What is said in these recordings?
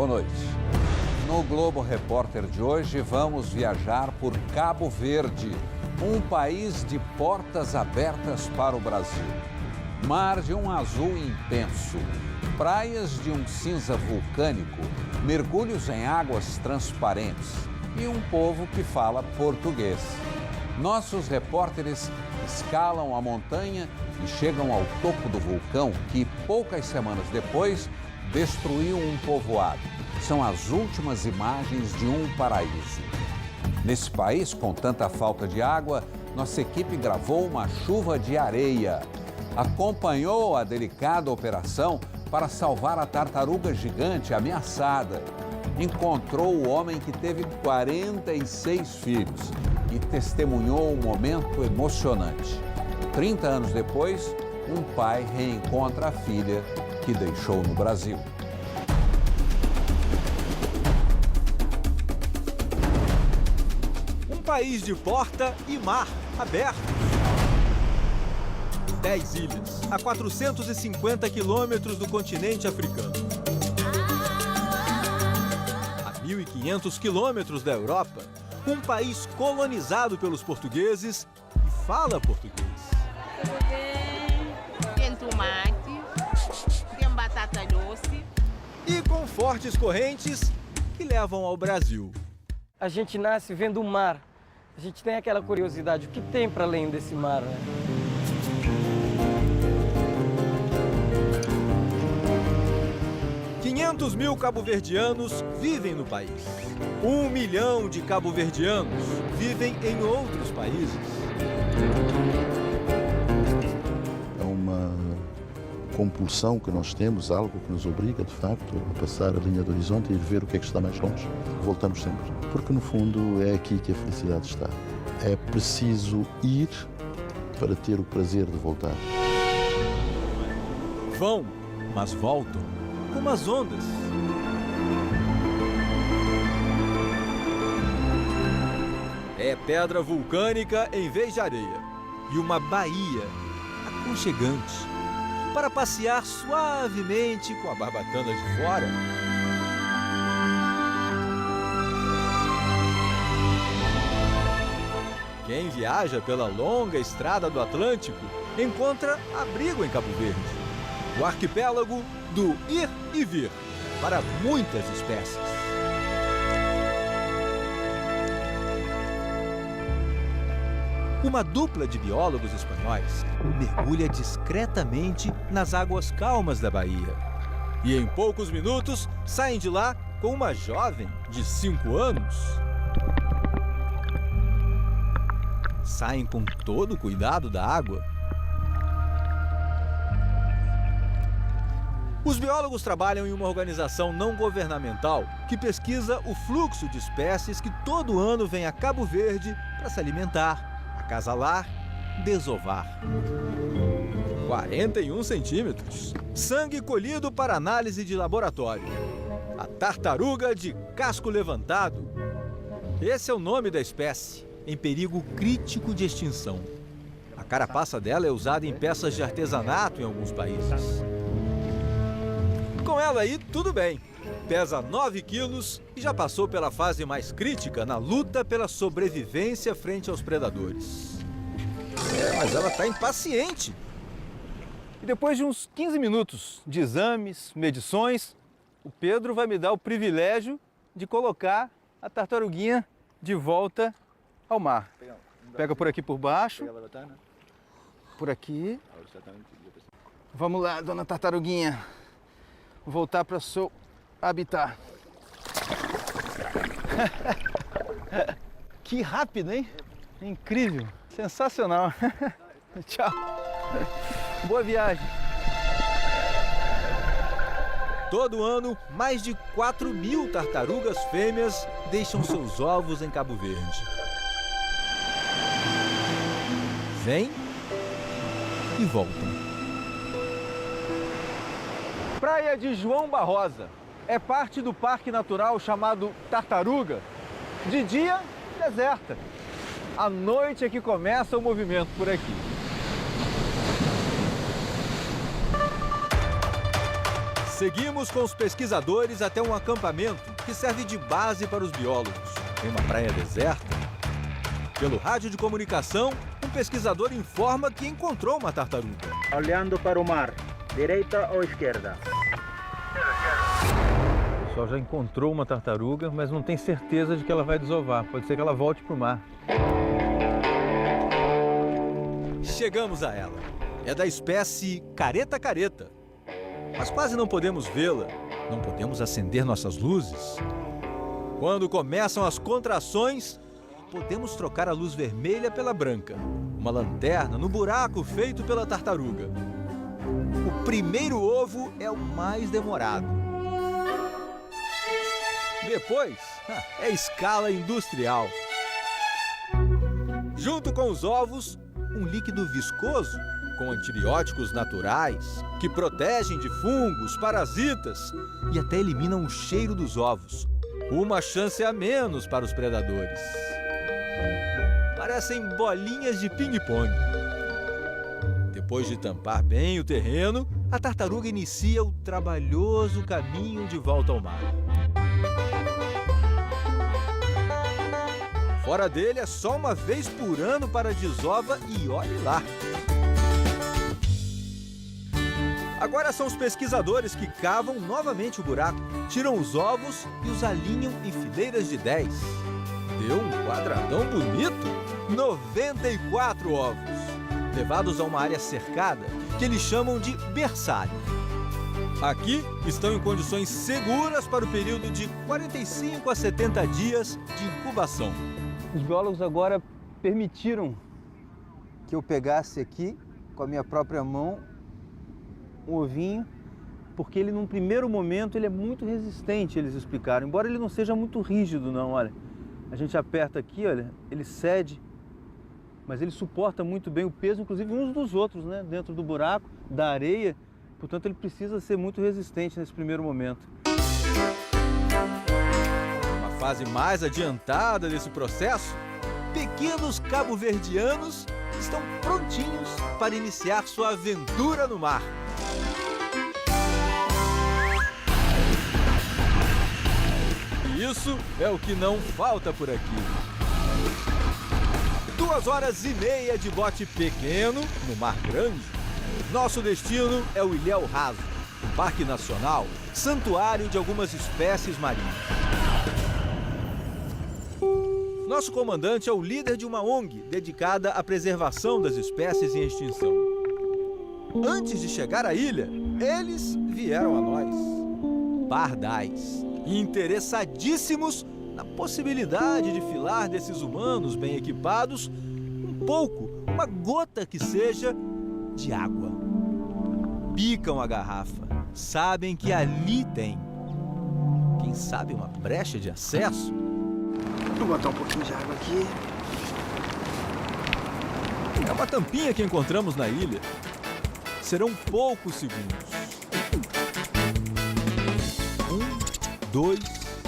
Boa noite. No Globo Repórter de hoje, vamos viajar por Cabo Verde, um país de portas abertas para o Brasil. Mar de um azul intenso, praias de um cinza vulcânico, mergulhos em águas transparentes e um povo que fala português. Nossos repórteres escalam a montanha e chegam ao topo do vulcão que, poucas semanas depois, destruiu um povoado. São as últimas imagens de um paraíso. Nesse país, com tanta falta de água, nossa equipe gravou uma chuva de areia. Acompanhou a delicada operação para salvar a tartaruga gigante ameaçada. Encontrou o homem que teve 46 filhos e testemunhou um momento emocionante. 30 anos depois, um pai reencontra a filha que deixou no Brasil. Um país de porta e mar abertos. 10 ilhas, a 450 quilômetros do continente africano. A 1.500 quilômetros da Europa, um país colonizado pelos portugueses e fala português. Tem tomate, tem batata doce. E com fortes correntes que levam ao Brasil. A gente nasce vendo o mar. A gente tem aquela curiosidade, o que tem para além desse mar, né? Mil cabo-verdianos vivem no país. 1 milhão de cabo-verdianos vivem em outros países. É uma compulsão que nós temos, algo que nos obriga, de facto, a passar a linha do horizonte e ver o que é que está mais longe. Voltamos sempre, porque no fundo é aqui que a felicidade está. É preciso ir para ter o prazer de voltar. Vão, mas voltam, como as ondas. É pedra vulcânica em vez de areia e uma baía aconchegante para passear suavemente com a barbatana de fora. Quem viaja pela longa estrada do Atlântico encontra abrigo em Cabo Verde, o arquipélago do ir e vir para muitas espécies. Uma dupla de biólogos espanhóis mergulha discretamente nas águas calmas da baía. E em poucos minutos saem de lá com uma jovem de 5 anos. Saem com todo o cuidado da água. Os biólogos trabalham em uma organização não governamental que pesquisa o fluxo de espécies que todo ano vêm a Cabo Verde para se alimentar, acasalar, desovar. 41 centímetros. Sangue colhido para análise de laboratório. A tartaruga de casco levantado. Esse é o nome da espécie, em perigo crítico de extinção. A carapaça dela é usada em peças de artesanato em alguns países. Com ela aí, tudo bem. Pesa 9 quilos e já passou pela fase mais crítica na luta pela sobrevivência frente aos predadores. Mas ela está impaciente. E depois de uns 15 minutos de exames, medições, o Pedro vai me dar o privilégio de colocar a tartaruguinha de volta ao mar. Pega por aqui por baixo. Por aqui. Vamos lá, dona tartaruguinha. Voltar para o seu habitat. Que rápido, hein? Incrível. Sensacional. Tchau. Boa viagem. Todo ano, mais de 4.000 tartarugas fêmeas deixam seus ovos em Cabo Verde. Vêm e voltam. Praia de João Barrosa é parte do Parque Natural chamado Tartaruga. De dia, deserta. À noite é que começa o movimento por aqui. Seguimos com os pesquisadores até um acampamento que serve de base para os biólogos. Em uma praia deserta. Pelo rádio de comunicação, um pesquisador informa que encontrou uma tartaruga. Olhando para o mar, direita ou esquerda? O pessoal já encontrou uma tartaruga, mas não tem certeza de que ela vai desovar. Pode ser que ela volte para o mar. Chegamos a ela. É da espécie careta-careta. Mas quase não podemos vê-la. Não podemos acender nossas luzes. Quando começam as contrações, podemos trocar a luz vermelha pela branca. Uma lanterna no buraco feito pela tartaruga. O primeiro ovo é o mais demorado. Depois, é escala industrial. Junto com os ovos, um líquido viscoso com antibióticos naturais que protegem de fungos, parasitas e até eliminam o cheiro dos ovos. Uma chance a menos para os predadores. Parecem bolinhas de ping-pong. Depois de tampar bem o terreno, a tartaruga inicia o trabalhoso caminho de volta ao mar. Fora dele é só uma vez por ano para a desova e olhe lá. Agora são os pesquisadores que cavam novamente o buraco, tiram os ovos e os alinham em fileiras de 10. Deu um quadradão bonito, 94 ovos, levados a uma área cercada que eles chamam de berçário. Aqui estão em condições seguras para o período de 45 a 70 dias de incubação. Os biólogos agora permitiram que eu pegasse aqui, com a minha própria mão, um ovinho, porque ele, num primeiro momento, ele é muito resistente, eles explicaram. Embora ele não seja muito rígido, não, olha. A gente aperta aqui, olha, ele cede, mas ele suporta muito bem o peso, inclusive uns dos outros, né? Dentro do buraco, da areia. Portanto, ele precisa ser muito resistente nesse primeiro momento. Uma fase mais adiantada desse processo, pequenos cabo-verdianos estão prontinhos para iniciar sua aventura no mar. E isso é o que não falta por aqui. 2 horas e meia de bote pequeno no Mar Grande. Nosso destino é o Ilhéu Raso, um parque nacional, santuário de algumas espécies marinhas. Nosso comandante é o líder de uma ONG dedicada à preservação das espécies em extinção. Antes de chegar à ilha, eles vieram a nós, pardais, interessadíssimos na possibilidade de filar desses humanos bem equipados um pouco, uma gota que seja, de água. Picam a garrafa, sabem que ali tem, quem sabe, uma brecha de acesso. Vou botar um pouquinho de água aqui. É uma tampinha que encontramos na ilha. Serão poucos segundos. 1, 2,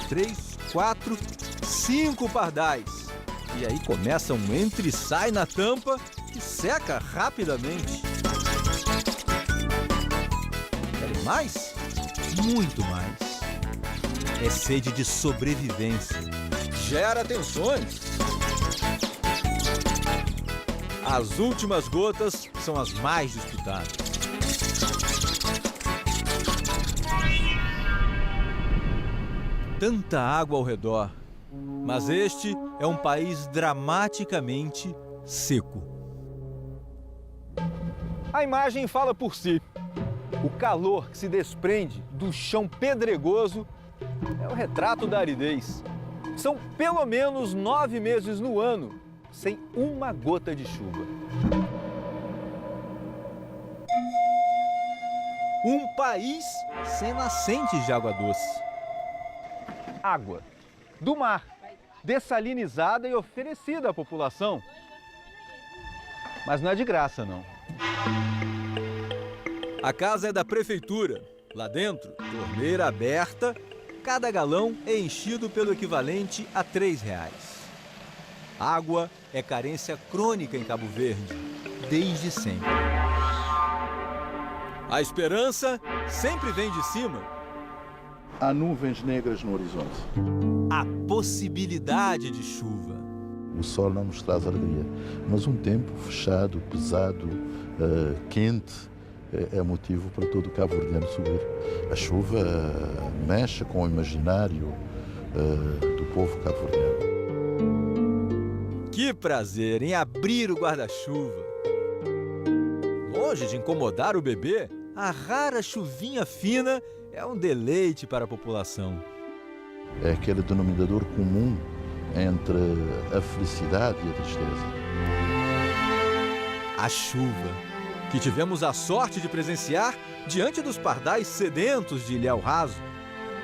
3, 4, 5 pardais. E aí começa um entra e sai na tampa que seca rapidamente. Querem mais? Muito mais. É sede de sobrevivência. Gera tensões. As últimas gotas são as mais disputadas. Tanta água ao redor, mas este é um país dramaticamente seco. A imagem fala por si. O calor que se desprende do chão pedregoso é o retrato da aridez. São pelo menos 9 meses no ano sem uma gota de chuva. Um país sem nascentes de água doce. Água do mar, dessalinizada e oferecida à população. Mas não é de graça, não. A casa é da prefeitura. Lá dentro, torneira aberta, cada galão é enchido pelo equivalente a R$3. Água é carência crônica em Cabo Verde, desde sempre. A esperança sempre vem de cima. Há nuvens negras no horizonte. A possibilidade de chuva. O sol não nos traz alegria, mas um tempo fechado, pesado, quente, é motivo para todo o cabo-verdiano subir. A chuva mexe com o imaginário do povo cabo-verdiano. Que prazer em abrir o guarda-chuva. Longe de incomodar o bebê, a rara chuvinha fina é um deleite para a população. É aquele denominador comum entre a felicidade e a tristeza. A chuva, que tivemos a sorte de presenciar diante dos pardais sedentos de Ilhéu Raso.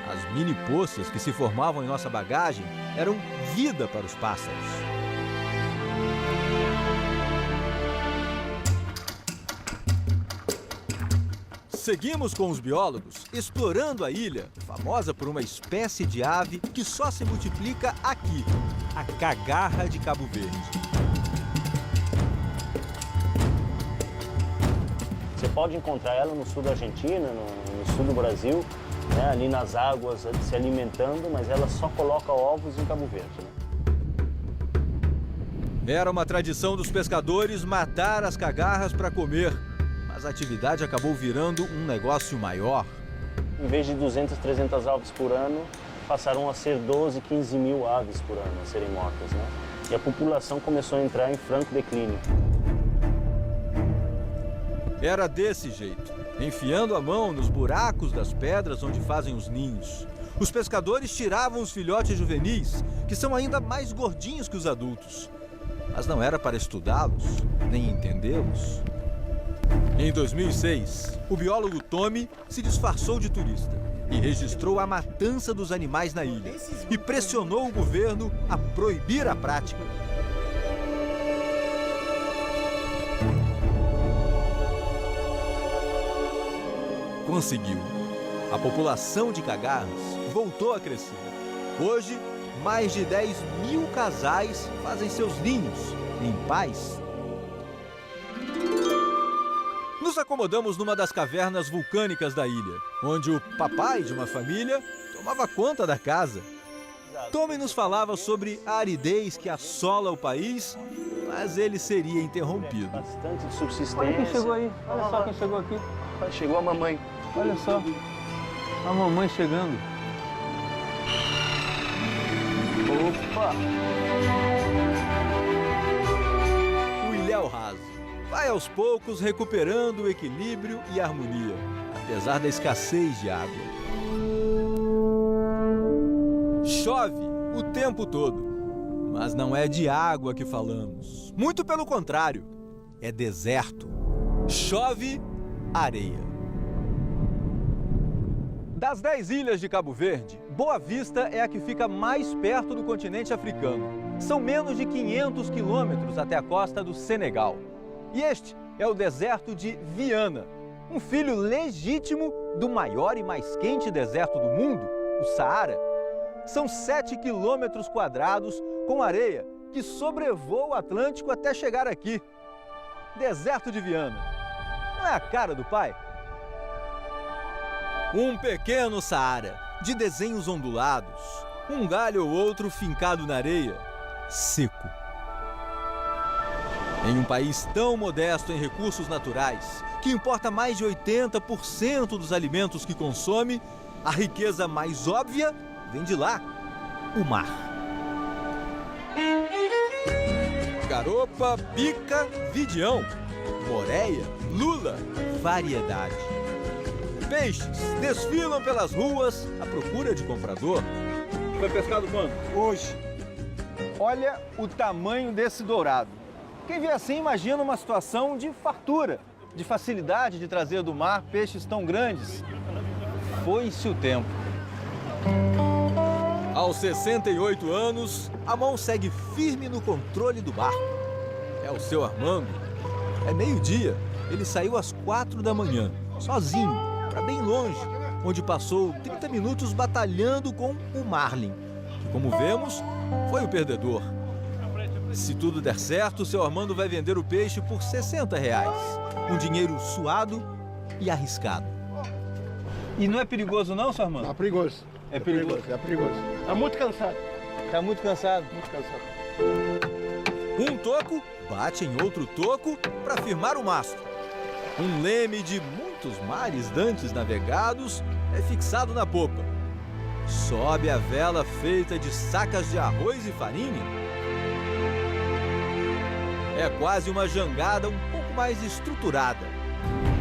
As mini poças que se formavam em nossa bagagem eram vida para os pássaros. Seguimos com os biólogos explorando a ilha, famosa por uma espécie de ave que só se multiplica aqui, a cagarra de Cabo Verde. Você pode encontrar ela no sul da Argentina, no sul do Brasil, né, ali nas águas se alimentando, mas ela só coloca ovos em Cabo Verde. Né? Era uma tradição dos pescadores matar as cagarras para comer. Mas a atividade acabou virando um negócio maior. Em vez de 200, 300 aves por ano, passaram a ser 12, 15 mil aves por ano a serem mortas. Né? E a população começou a entrar em franco declínio. Era desse jeito, enfiando a mão nos buracos das pedras onde fazem os ninhos. Os pescadores tiravam os filhotes juvenis, que são ainda mais gordinhos que os adultos. Mas não era para estudá-los, nem entendê-los. Em 2006, o biólogo Tommy se disfarçou de turista e registrou a matança dos animais na ilha e pressionou o governo a proibir a prática. Conseguiu. A população de cagarras voltou a crescer. Hoje, mais de 10 mil casais fazem seus ninhos em paz. Nos acomodamos numa das cavernas vulcânicas da ilha, onde o papai de uma família tomava conta da casa. Tommy nos falava sobre a aridez que assola o país, mas ele seria interrompido. Bastante de subsistência. Olha quem chegou aí, olha só quem chegou aqui. Chegou a mamãe. Olha só, a mamãe chegando. Opa! O Ilhéu Raso vai aos poucos recuperando o equilíbrio e a harmonia, apesar da escassez de água. Chove o tempo todo, mas não é de água que falamos. Muito pelo contrário, é deserto. Chove areia. Das 10 ilhas de Cabo Verde, Boa Vista é a que fica mais perto do continente africano. São menos de 500 quilômetros até a costa do Senegal. E este é o deserto de Viana, um filho legítimo do maior e mais quente deserto do mundo, o Saara. São 7 quilômetros quadrados com areia que sobrevoa o Atlântico até chegar aqui. Deserto de Viana. Não é a cara do pai? Um pequeno Saara, de desenhos ondulados, um galho ou outro fincado na areia, seco. Em um país tão modesto em recursos naturais, que importa mais de 80% dos alimentos que consome, a riqueza mais óbvia vem de lá, o mar. Garopa, pica, vidião, moreia, lula, variedade. Peixes desfilam pelas ruas à procura de comprador. Foi pescado quando? Hoje. Olha o tamanho desse dourado. Quem vê assim imagina uma situação de fartura, de facilidade de trazer do mar peixes tão grandes. Foi-se o tempo. Aos 68 anos, a mão segue firme no controle do barco. É o seu Armando. É meio-dia. Ele saiu às 4 da manhã, sozinho, para bem longe, onde passou 30 minutos batalhando com o marlin, que, como vemos, foi o perdedor. Se tudo der certo, seu Armando vai vender o peixe por R$60. Um dinheiro suado e arriscado. E não é perigoso não, seu irmão? É perigoso. É perigoso. É perigoso. Tá muito cansado. Tá muito cansado. Muito cansado. Um toco bate em outro toco para firmar o mastro. Um leme de muitos mares dantes navegados é fixado na popa. Sobe a vela feita de sacas de arroz e farinha. É quase uma jangada um pouco mais estruturada.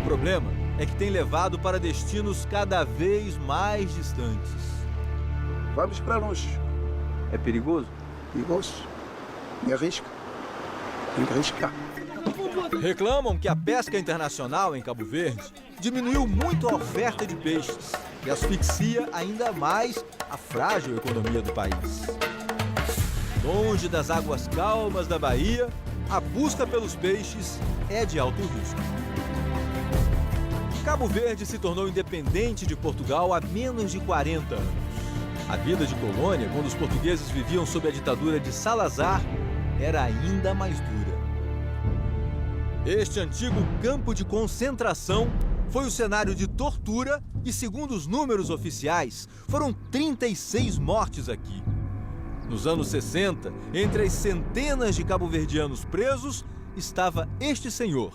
O problema é que tem levado para destinos cada vez mais distantes. Vamos para longe. É perigoso? Perigoso. Me arrisca. Tem que arriscar. Reclamam que a pesca internacional em Cabo Verde diminuiu muito a oferta de peixes e asfixia ainda mais a frágil economia do país. Longe das águas calmas da Bahia, a busca pelos peixes é de alto risco. Cabo Verde se tornou independente de Portugal há menos de 40 anos. A vida de colônia, quando os portugueses viviam sob a ditadura de Salazar, era ainda mais dura. Este antigo campo de concentração foi o cenário de tortura e, segundo os números oficiais, foram 36 mortes aqui. Nos anos 60, entre as centenas de cabo-verdianos presos, estava este senhor,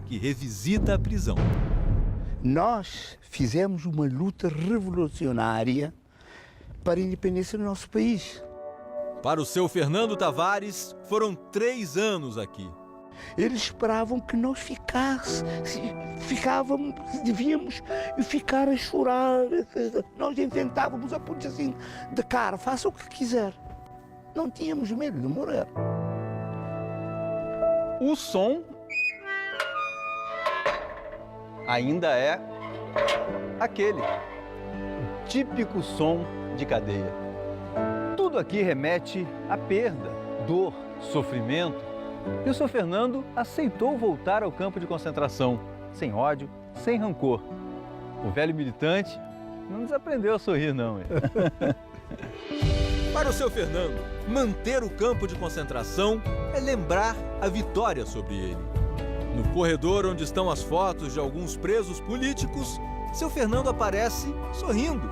que revisita a prisão. Nós fizemos uma luta revolucionária para a independência do nosso país. Para o seu Fernando Tavares, foram 3 anos aqui. Eles esperavam que nós devíamos ficar a chorar. Nós enfrentávamos a polícia assim, de cara, faça o que quiser. Não tínhamos medo de morrer. O som ainda é aquele típico som de cadeia. Tudo aqui remete à perda, dor, sofrimento. E o Sr. Fernando aceitou voltar ao campo de concentração, sem ódio, sem rancor. O velho militante não desaprendeu a sorrir, não. Para o seu Fernando, manter o campo de concentração é lembrar a vitória sobre ele. No corredor onde estão as fotos de alguns presos políticos, seu Fernando aparece sorrindo.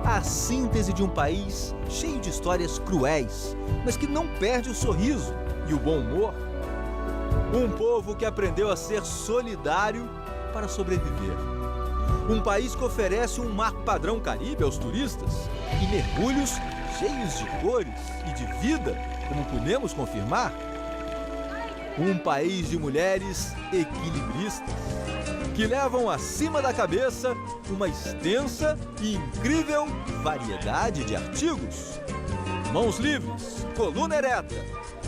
A síntese de um país cheio de histórias cruéis, mas que não perde o sorriso e o bom humor. Um povo que aprendeu a ser solidário para sobreviver. Um país que oferece um mar padrão Caribe aos turistas e mergulhos cheios de cores e de vida, como podemos confirmar. Um país de mulheres equilibristas que levam acima da cabeça uma extensa e incrível variedade de artigos. Mãos livres, coluna ereta,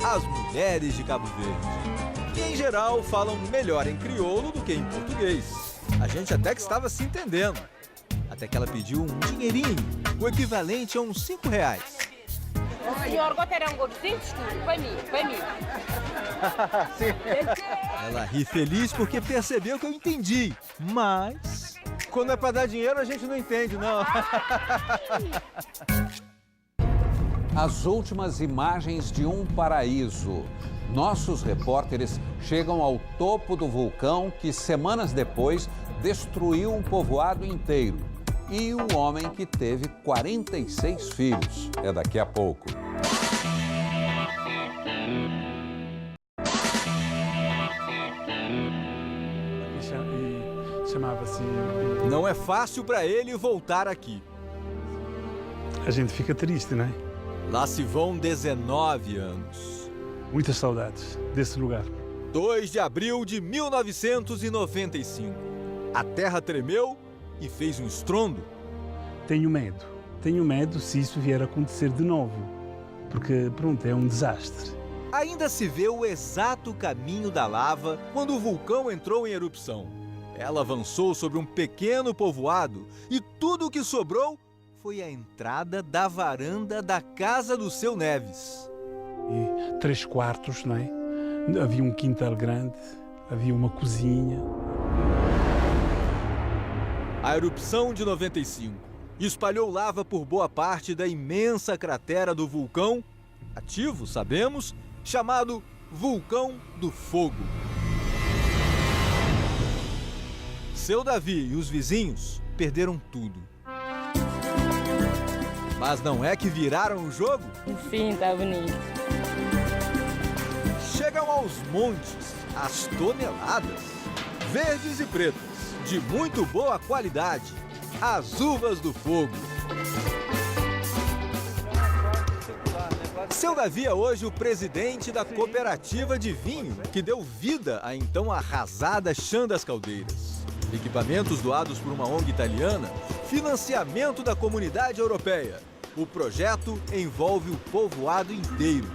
as mulheres de Cabo Verde, que em geral falam melhor em crioulo do que em português. A gente até que estava se entendendo, até que ela pediu um dinheirinho, o equivalente a uns R$5. O senhor gostaria um golpezinho? Para mim. Ela ri feliz porque percebeu que eu entendi, mas... Quando é para dar dinheiro, a gente não entende, não. As últimas imagens de um paraíso. Nossos repórteres chegam ao topo do vulcão que, semanas depois, destruiu um povoado inteiro. E o homem que teve 46 filhos. É daqui a pouco. Chamava-se... Não é fácil para ele voltar aqui. A gente fica triste, não é? Lá se vão 19 anos. Muitas saudades desse lugar. 2 de abril de 1995. A terra tremeu e fez um estrondo. Tenho medo se isso vier a acontecer de novo, porque, pronto, é um desastre. Ainda se vê o exato caminho da lava quando o vulcão entrou em erupção. Ela avançou sobre um pequeno povoado e tudo o que sobrou foi a entrada da varanda da casa do seu Neves. E 3 quartos, não é? Havia um quintal grande, havia uma cozinha. A erupção de 95 espalhou lava por boa parte da imensa cratera do vulcão, ativo, sabemos, chamado Vulcão do Fogo. Seu Davi e os vizinhos perderam tudo. Mas não é que viraram o jogo? Sim, tá bonito. Chegam aos montes, às toneladas, verdes e pretas, de muito boa qualidade, as uvas do fogo. Seu Davi é hoje o presidente da cooperativa de vinho, que deu vida à então arrasada Chã das Caldeiras. Equipamentos doados por uma ONG italiana, financiamento da comunidade europeia. O projeto envolve o povoado inteiro.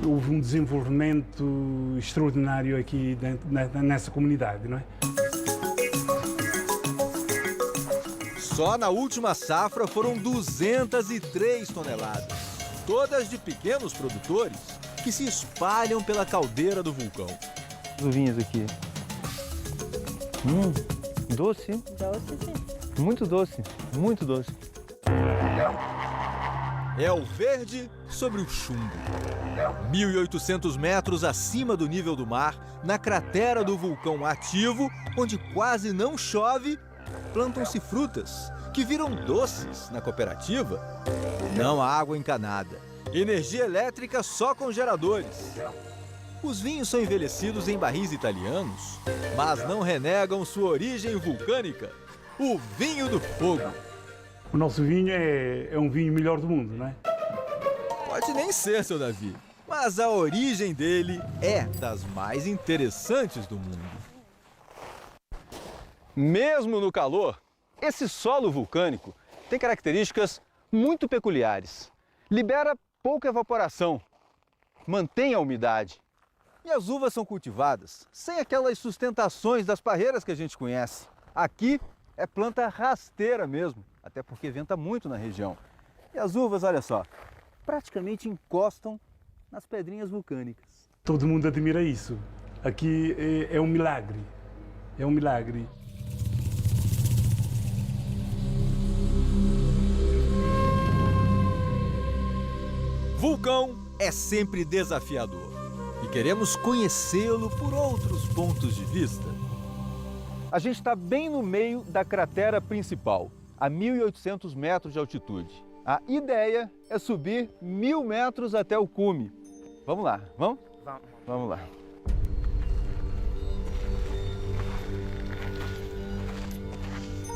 Houve um desenvolvimento extraordinário aqui nessa comunidade, não é? Só na última safra foram 203 toneladas, todas de pequenos produtores que se espalham pela caldeira do vulcão. Os vinhos aqui. Doce, hein? Doce, sim. Muito doce, muito doce. É o verde sobre o chumbo. 1.800 metros acima do nível do mar, na cratera do vulcão ativo, onde quase não chove, plantam-se frutas que viram doces na cooperativa. Não há água encanada. Energia elétrica só com geradores. Os vinhos são envelhecidos em barris italianos, mas não renegam sua origem vulcânica. O vinho do fogo. O nosso vinho é um vinho melhor do mundo, não é? Pode nem ser, seu Davi, mas a origem dele é das mais interessantes do mundo. Mesmo no calor, esse solo vulcânico tem características muito peculiares. Libera pouca evaporação, mantém a umidade. E as uvas são cultivadas sem aquelas sustentações das parreiras que a gente conhece. Aqui é planta rasteira mesmo, até porque venta muito na região. E as uvas, olha só, praticamente encostam nas pedrinhas vulcânicas. Todo mundo admira isso. Aqui é um milagre. É um milagre. Vulcão é sempre desafiador e queremos conhecê-lo por outros pontos de vista. A gente está bem no meio da cratera principal, a 1.800 metros de altitude. A ideia é subir 1.000 metros até o cume. Vamos lá, vamos? Vamos lá.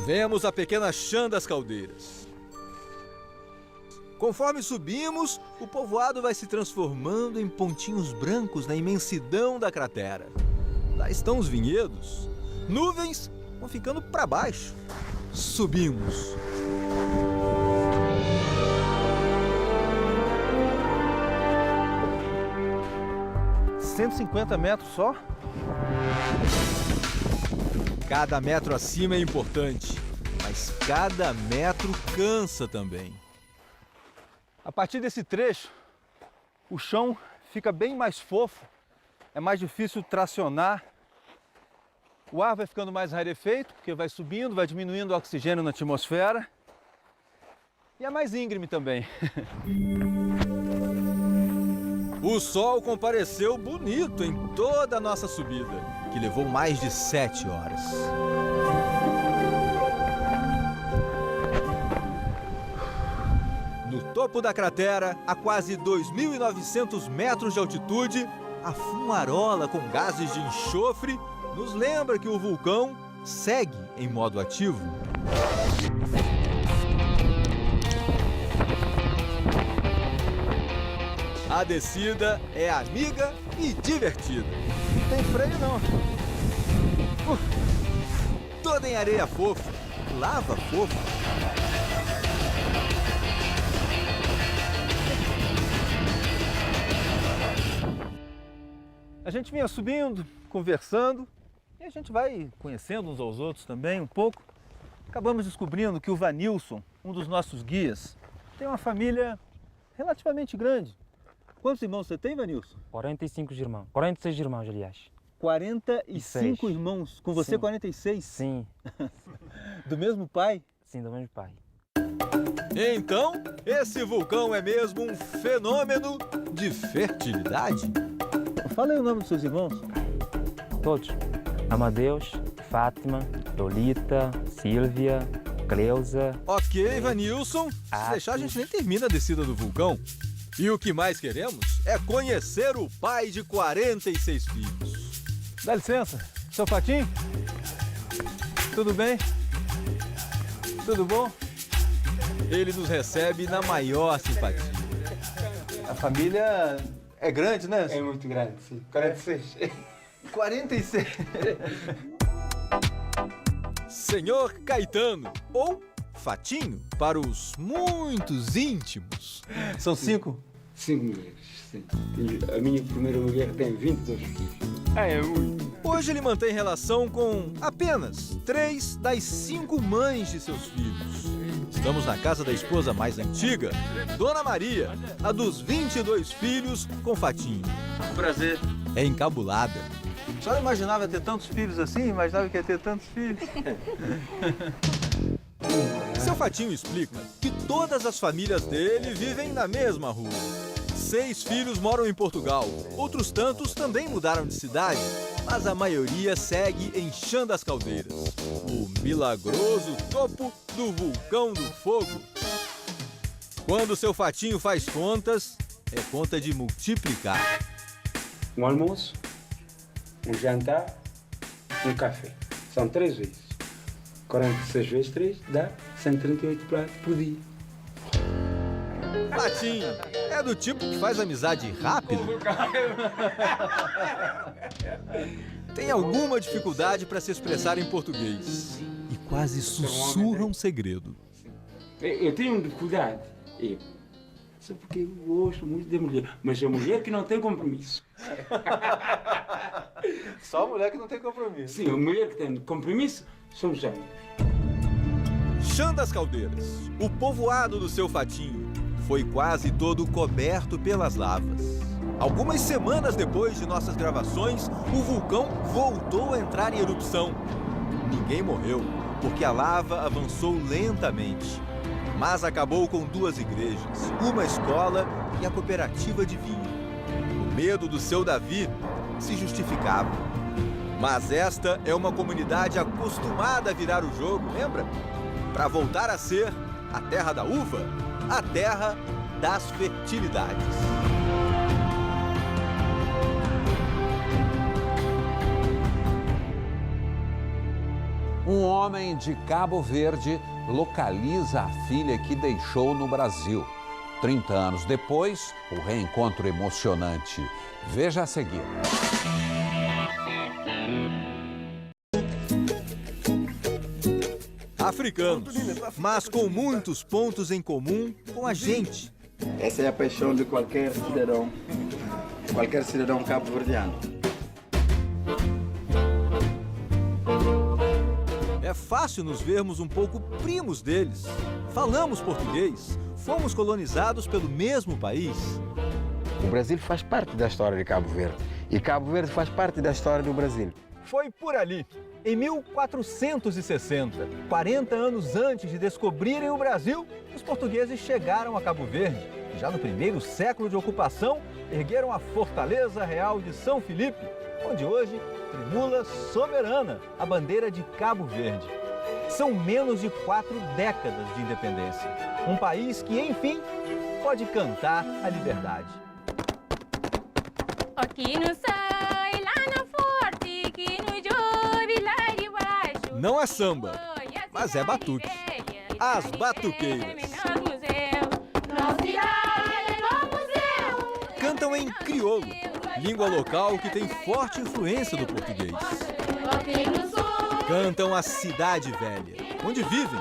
Vemos a pequena Chã das Caldeiras. Conforme subimos, o povoado vai se transformando em pontinhos brancos na imensidão da cratera. Lá estão os vinhedos. Nuvens vão ficando para baixo. Subimos. ...150 metros só? Cada metro acima é importante, mas cada metro cansa também. A partir desse trecho, o chão fica bem mais fofo, é mais difícil tracionar. O ar vai ficando mais rarefeito, porque vai subindo, vai diminuindo o oxigênio na atmosfera. E é mais íngreme também. O sol compareceu bonito em toda a nossa subida, que levou mais de 7 horas. No topo da cratera, a quase 2.900 metros de altitude, a fumarola com gases de enxofre nos lembra que o vulcão segue em modo ativo. A descida é amiga e divertida. Não tem freio não. Toda em areia fofa, lava fofa. A gente vinha subindo, conversando, e a gente vai conhecendo uns aos outros também um pouco. Acabamos descobrindo que o Vanilson, um dos nossos guias, tem uma família relativamente grande. Quantos irmãos você tem, Vanilson? 45 irmãos. 46 irmãos, aliás. 45 irmãos. Com você, Sim. 46? Sim. Do mesmo pai? Sim, do mesmo pai. Então, esse vulcão é mesmo um fenômeno de fertilidade? Fala aí o nome dos seus irmãos. Todos. Amadeus, Fátima, Lolita, Sílvia, Cleusa. Ok, Vanilson. Se deixar, a gente nem termina a descida do vulcão. E o que mais queremos é conhecer o pai de 46 filhos. Dá licença, seu Fatim? Tudo bem? Tudo bom? Ele nos recebe na maior simpatia. A família é grande, né? É muito grande, sim. 46. 46. Senhor Caetano, ou Fatinho, para os muitos íntimos. São 5? 5 mulheres, sim. A minha primeira mulher tem 22 filhos. É muito. Hoje ele mantém relação com apenas 3 das 5 mães de seus filhos. Estamos na casa da esposa mais antiga, Dona Maria, a dos 22 filhos com Fatinho. Prazer. É encabulada. A senhora imaginava ter tantos filhos assim? Imaginava que ia ter tantos filhos? Seu Fatinho explica que todas as famílias dele vivem na mesma rua. 6 filhos moram em Portugal, outros tantos também mudaram de cidade, mas a maioria segue em Chã das Caldeiras, o milagroso topo do Vulcão do Fogo. Quando seu Fatinho faz contas, é conta de multiplicar. Um almoço, um jantar, um café. São 3 vezes. 46 vezes 3 dá 138 pratos por dia. Fatinho é do tipo que faz amizade rápido? Tem alguma dificuldade para se expressar em português e quase sussurra um segredo. Eu tenho dificuldade. Só porque eu gosto muito de mulher. Mas é mulher que não tem compromisso. Só mulher que não tem compromisso. Sim, a mulher que tem compromisso somos amigos. Chã das Caldeiras, o povoado do seu Fatinho, foi quase todo coberto pelas lavas. Algumas semanas depois de nossas gravações, o vulcão voltou a entrar em erupção. Ninguém morreu, porque a lava avançou lentamente. Mas acabou com 2 igrejas, uma escola e a cooperativa de vinho. O medo do seu Davi se justificava. Mas esta é uma comunidade acostumada a virar o jogo, lembra? Para voltar a ser a terra da uva, a terra das fertilidades. Um homem de Cabo Verde localiza a filha que deixou no Brasil. 30 anos depois, o reencontro emocionante. Veja a seguir. Africanos, mas com muitos pontos em comum com a gente. Essa é a paixão de qualquer cidadão cabo-verdiano. É fácil nos vermos um pouco primos deles. Falamos português, fomos colonizados pelo mesmo país. O Brasil faz parte da história de Cabo Verde e Cabo Verde faz parte da história do Brasil. Foi por ali, em 1460, 40 anos antes de descobrirem o Brasil, os portugueses chegaram a Cabo Verde. E já no primeiro século de ocupação, ergueram a Fortaleza Real de São Filipe, onde hoje tremula soberana a bandeira de Cabo Verde. São menos de 4 décadas de independência. Um país que, enfim, pode cantar a liberdade. Aqui no sai, lá na forte, aqui no jove, lá de baixo. Não é samba, mas é batuque. As batuqueiras. Cantam em crioulo, língua local que tem forte influência do português. Cantam a Cidade Velha, onde vivem,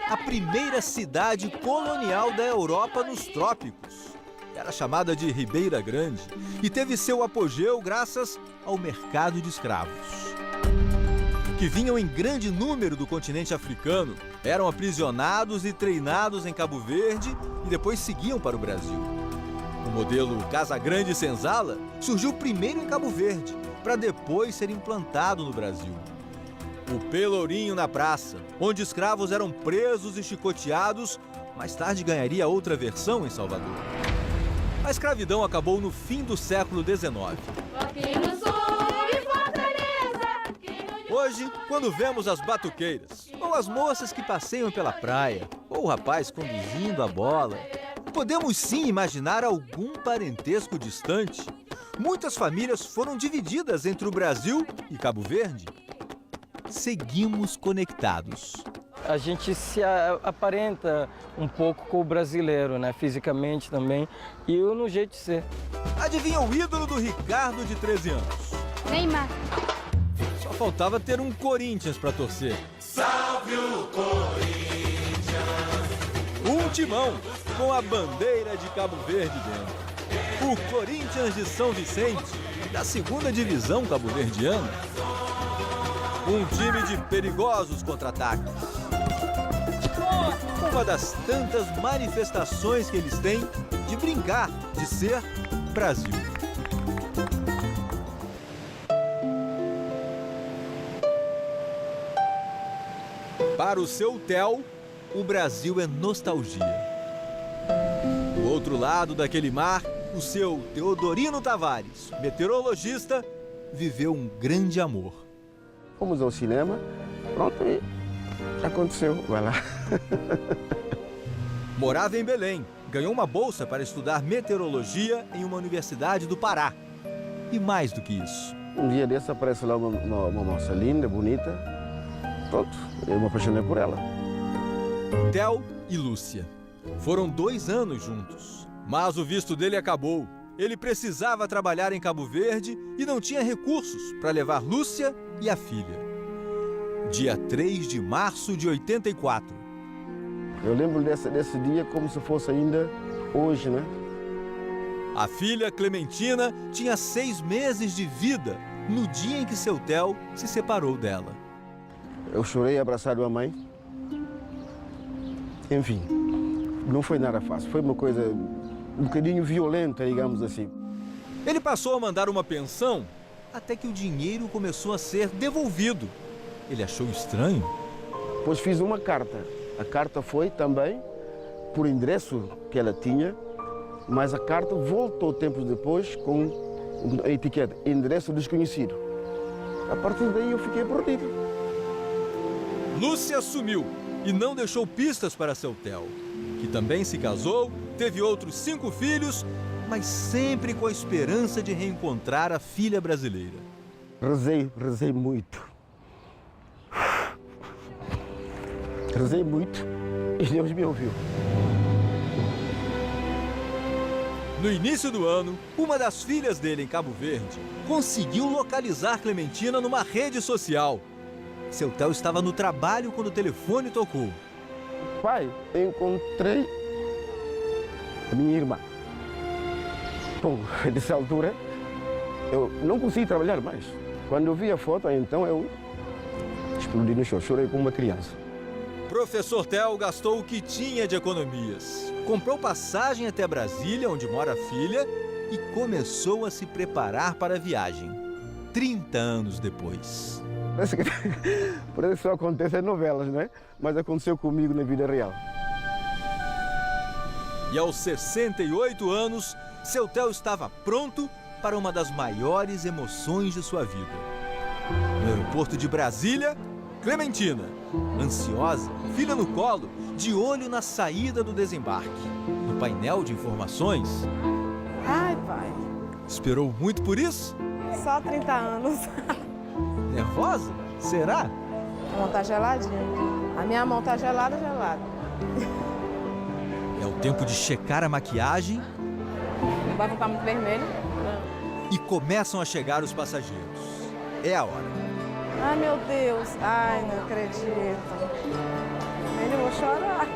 a primeira cidade colonial da Europa nos trópicos. Era chamada de Ribeira Grande e teve seu apogeu graças ao mercado de escravos, que vinham em grande número do continente africano, eram aprisionados e treinados em Cabo Verde e depois seguiam para o Brasil. O modelo Casa Grande Senzala surgiu primeiro em Cabo Verde, para depois ser implantado no Brasil. O Pelourinho na Praça, onde escravos eram presos e chicoteados, mais tarde ganharia outra versão em Salvador. A escravidão acabou no fim do século XIX. Hoje, quando vemos as batuqueiras, ou as moças que passeiam pela praia, ou o rapaz conduzindo a bola, podemos sim imaginar algum parentesco distante. Muitas famílias foram divididas entre o Brasil e Cabo Verde. Seguimos conectados. A gente se aparenta um pouco com o brasileiro, né? Fisicamente também, e eu no jeito de ser. Adivinha o ídolo do Ricardo, de 13 anos? Neymar. Só faltava ter um Corinthians para torcer. Salve o Corinthians! Um timão com a bandeira de Cabo Verde dentro. O Corinthians de São Vicente, da 2ª divisão cabo-verdiana. Um time de perigosos contra-ataques. Uma das tantas manifestações que eles têm de brincar, de ser Brasil. Para o seu Theo, o Brasil é nostalgia. Do outro lado daquele mar, o seu Teodorino Tavares, meteorologista, viveu um grande amor. Fomos ao cinema, pronto, e aconteceu, vai lá. Morava em Belém, ganhou uma bolsa para estudar meteorologia em uma universidade do Pará. E mais do que isso. Um dia desse aparece lá uma moça linda, bonita, pronto, eu me apaixonei por ela. Theo e Lúcia. Foram 2 anos juntos, mas o visto dele acabou. Ele precisava trabalhar em Cabo Verde e não tinha recursos para levar Lúcia e a filha. Dia 3 de março de 84. Eu lembro desse dia como se fosse ainda hoje, né? A filha, Clementina, tinha 6 meses de vida no dia em que seu Theo se separou dela. Eu chorei abraçado à mãe. Enfim, não foi nada fácil. Foi uma coisa um bocadinho violenta, digamos assim. Ele passou a mandar uma pensão até que o dinheiro começou a ser devolvido. Ele achou estranho. Pois fiz uma carta. A carta foi também por endereço que ela tinha, mas a carta voltou tempos depois com a etiqueta endereço desconhecido. A partir daí eu fiquei perdido. Lúcia sumiu e não deixou pistas para seu Theo, que também se casou, teve outros 5 filhos, mas sempre com a esperança de reencontrar a filha brasileira. Rezei muito. Rezei muito e Deus me ouviu. No início do ano, uma das filhas dele em Cabo Verde conseguiu localizar Clementina numa rede social. Seu Theo estava no trabalho quando o telefone tocou. Pai, eu encontrei a minha irmã. Bom, nessa altura, eu não consegui trabalhar mais. Quando eu vi a foto, então eu explodi no choro, chorei como uma criança. Professor Theo gastou o que tinha de economias. Comprou passagem até Brasília, onde mora a filha, e começou a se preparar para a viagem. 30 anos depois. Parece que só acontece em novelas, né? Mas aconteceu comigo na vida real. E aos 68 anos, seu Theo estava pronto para uma das maiores emoções de sua vida. No aeroporto de Brasília, Clementina, ansiosa, filha no colo, de olho na saída do desembarque. No painel de informações... Ai, pai. Esperou muito por isso? Só 30 anos. Nervosa? Será? A mão tá geladinha. A minha mão tá gelada. É o tempo de checar a maquiagem. Não vai ficar muito vermelho? E começam a chegar os passageiros. É a hora. Ai, meu Deus. Ai, não acredito. Eu vou chorar.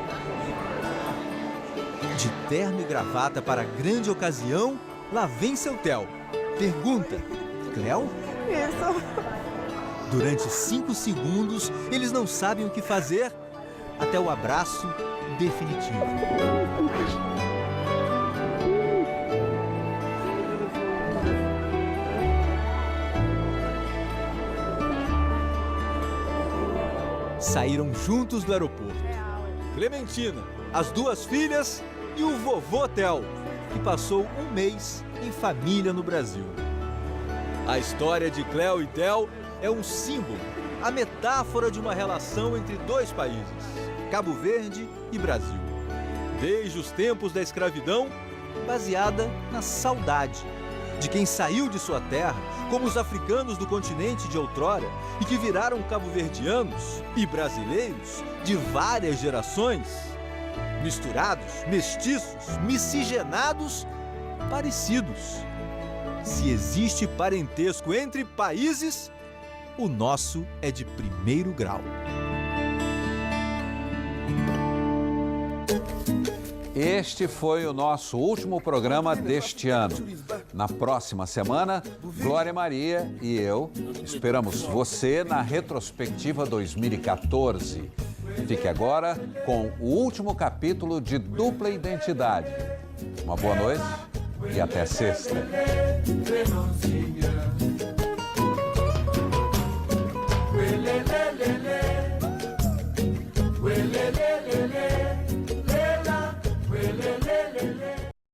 De terno e gravata para a grande ocasião, lá vem seu Theo. Pergunta: Cleo? Isso. Durante 5 segundos, eles não sabem o que fazer até o abraço definitivo. Saíram juntos do aeroporto. Clementina, as 2 filhas e o vovô Theo, que passou 1 mês em família no Brasil. A história de Cleo e Theo é um símbolo a metáfora de uma relação entre dois países, Cabo Verde e Brasil. Desde os tempos da escravidão, baseada na saudade de quem saiu de sua terra, como os africanos do continente de outrora e que viraram cabo-verdianos e brasileiros de várias gerações, misturados, mestiços, miscigenados, parecidos. Se existe parentesco entre países, o nosso é de primeiro grau. Este foi o nosso último programa deste ano. Na próxima semana, Glória Maria e eu esperamos você na retrospectiva 2014. Fique agora com o último capítulo de Dupla Identidade. Uma boa noite e até sexta.